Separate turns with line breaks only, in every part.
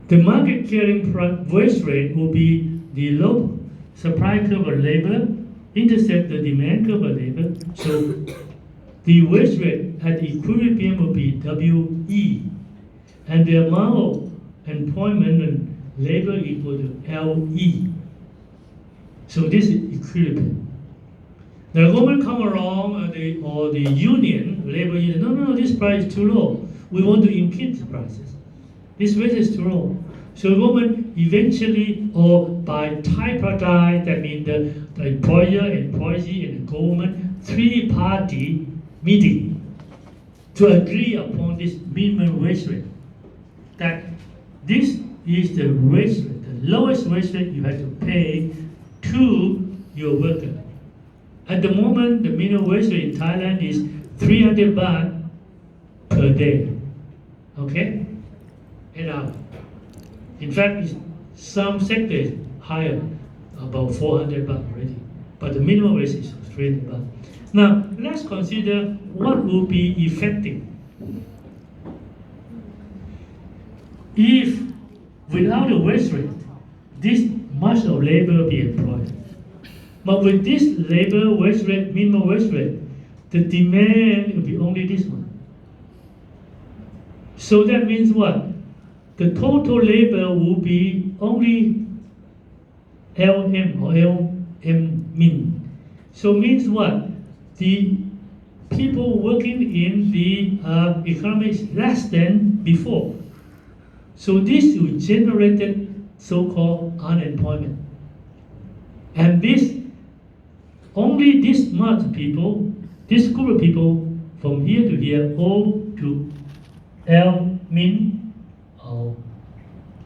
The market clearing wage rate will be the low supply curve of labor intersect the demand curve of labor. So the wage rate at equilibrium will be WE, and the amount of employment and labor equal to LE. So this is equilibrium. The government come along or the union, labor union, no, this price is too low. We want to increase the prices. This rate is too low. So the government eventually, or by tripartite, that means the employer, employee, and the government, three-party meeting to agree upon this minimum wage rate. That this is the wage rate, the lowest wage rate you have to pay to your worker. At the moment, the minimum wage rate in Thailand is 300 baht per day. Okay? 8 hours. In fact, some sectors higher, about 400 baht already. But the minimum wage is 300 baht. Now, let's consider what will be effective. If without a wage rate, this much of labor will be employed. But with this labor wage rate, minimum wage rate, the demand will be only this one. So that means what? The total labor will be only LM or LM min. So means what? The people working in the economy is less than before. So this will generate so-called unemployment. And this, only this much people, this group of people from here to here, O to L min, or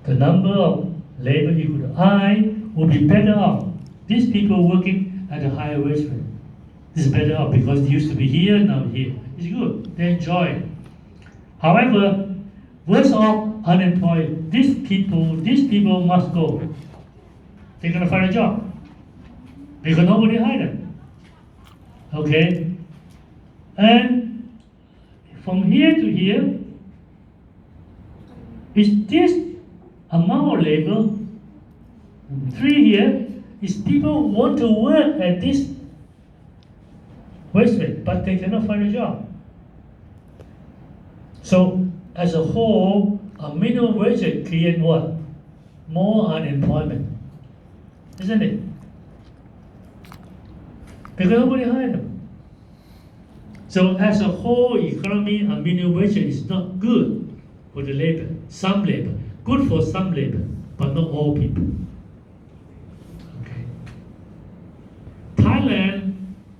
the number of labor equal to I, will be better off. These people working at a higher wage rate. This is better off because they used to be here, now here. It's good, they enjoy it. However, worse off unemployed. These people must go. They're gonna find a job because nobody hired them. Okay? And from here to here, is this amount of labor, 3 here, is people want to work at this wage rate, but they cannot find a job. So, as a whole, a minimum wage rate creates what? More unemployment. Isn't it? Because nobody hired them. So as a whole economy, a minimum wage rate is not good for the labor. Some labor. Good for some labor, but not all people. Okay. Thailand,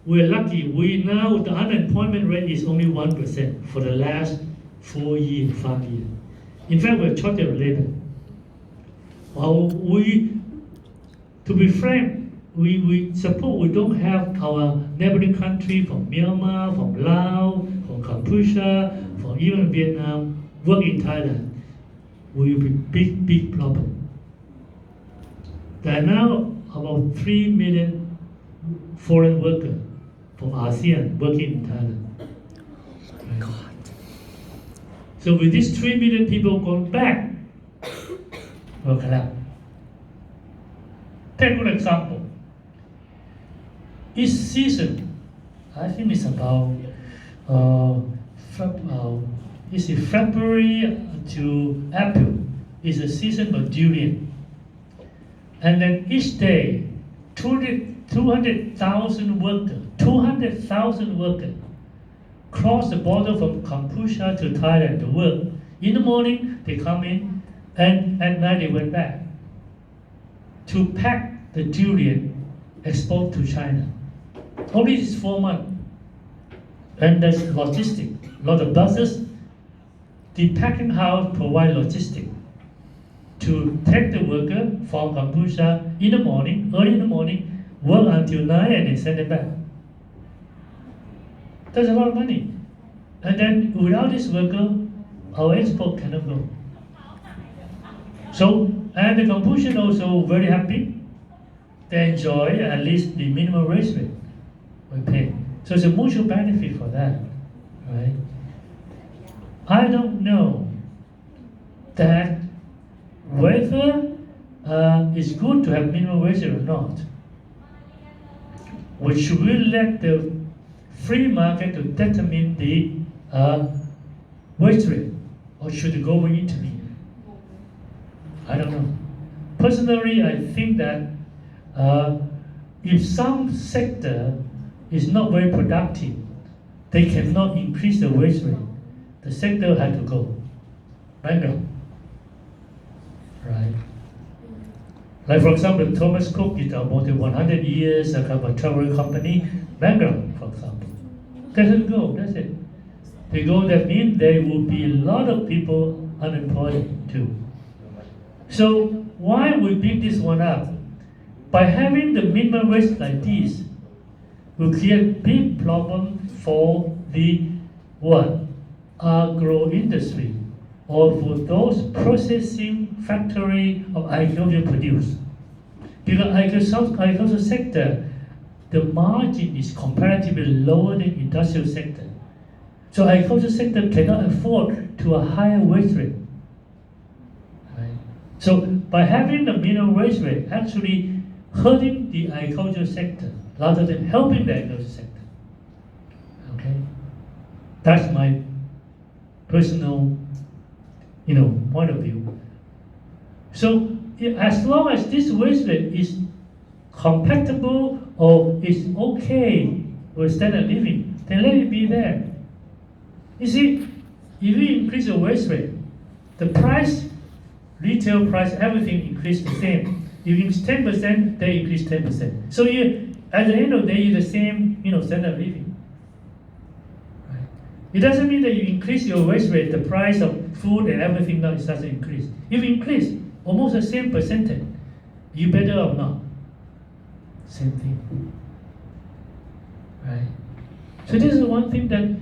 we're lucky. We now, the unemployment rate is only 1% for the last 4 years, 5 years. In fact, we're shortage of labor. Well, to be frank, we suppose we don't have our neighboring country from Myanmar, from Laos, from Cambodia, from even Vietnam, work in Thailand. Will be big problem. There are now about 3 million foreign workers from ASEAN working in Thailand. Right? So with these 3 million people going back, will collapse. Take an example. Each season, I think it's about February to April is a season of durian. And then each day, 200,000 workers cross the border from Cambodia to Thailand to work. In the morning, they come in, and at night they went back to pack the durian export to China. Only this 4 months. And there's logistics, a lot of buses. The packing house provide logistics to take the worker from Cambodia in the morning, early in the morning, work until 9 and then send them back. That's a lot of money. And then without this worker, our export cannot go. So, and the Cambodian also very happy. They enjoy at least the minimum wage rate we pay. So it's a mutual benefit for that, right? I don't know that whether it's good to have minimum wage or not. Should we let the free market to determine the wage rate, or should it go intermediate? I don't know. Personally, I think that if some sector is not very productive, they cannot increase the wage rate, the sector had to go bankrupt. Right? Like for example, Thomas Cook is about 100 years a travel company, bankrupt, for example. Doesn't go, that's it. They go, that means there will be a lot of people unemployed too. So why we pick this one up? By having the minimum wage like this, will create big problem for the agro industry, or for those processing factory of agriculture produce. Because agriculture sector, the margin is comparatively lower than industrial sector. So agriculture sector cannot afford to a higher wage rate. Right? So by having the minimum wage rate, actually hurting the agriculture sector rather than helping the agriculture sector. Okay, that's my personal, point of view. So as long as this wage rate is compatible or is okay with standard living, then let it be there. You see, if you increase the wage rate, the price, retail price, everything increase the same. If you increase 10%, they increase 10%. So at the end of the day, you're the same, standard living. Right? It doesn't mean that you increase your wage rate, the price of food and everything now doesn't increase. If you increase almost the same percentage, you better or not? Same thing. Right? So this is one thing that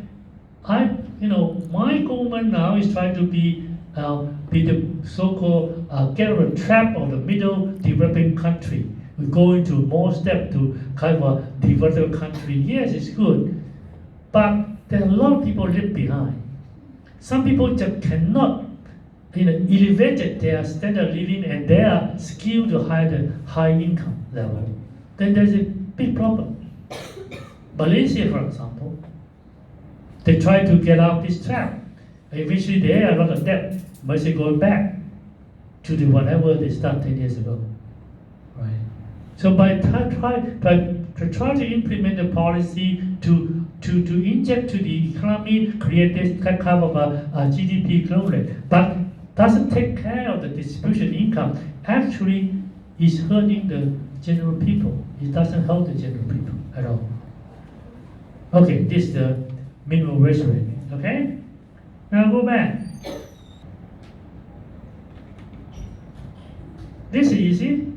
my government now is trying to be the so-called get out of the trap of the middle developing country. We go into more step to kind of a developed country. Yes, it's good, but there are a lot of people left behind. Some people just cannot, elevate their standard of living, and they are skilled to high income level. Then there's a big problem. Malaysia, for example, they try to get out this trap. Eventually, they are a lot of debt. Malaysia going back to the whatever they started 10 years ago. Right. So by try to implement the policy to inject to the economy, create this kind of a GDP growth rate, but doesn't take care of the distribution income, actually is hurting the general people. It doesn't help the general people at all. Okay, this is the minimum wage rate. Okay? Now go back. This is easy.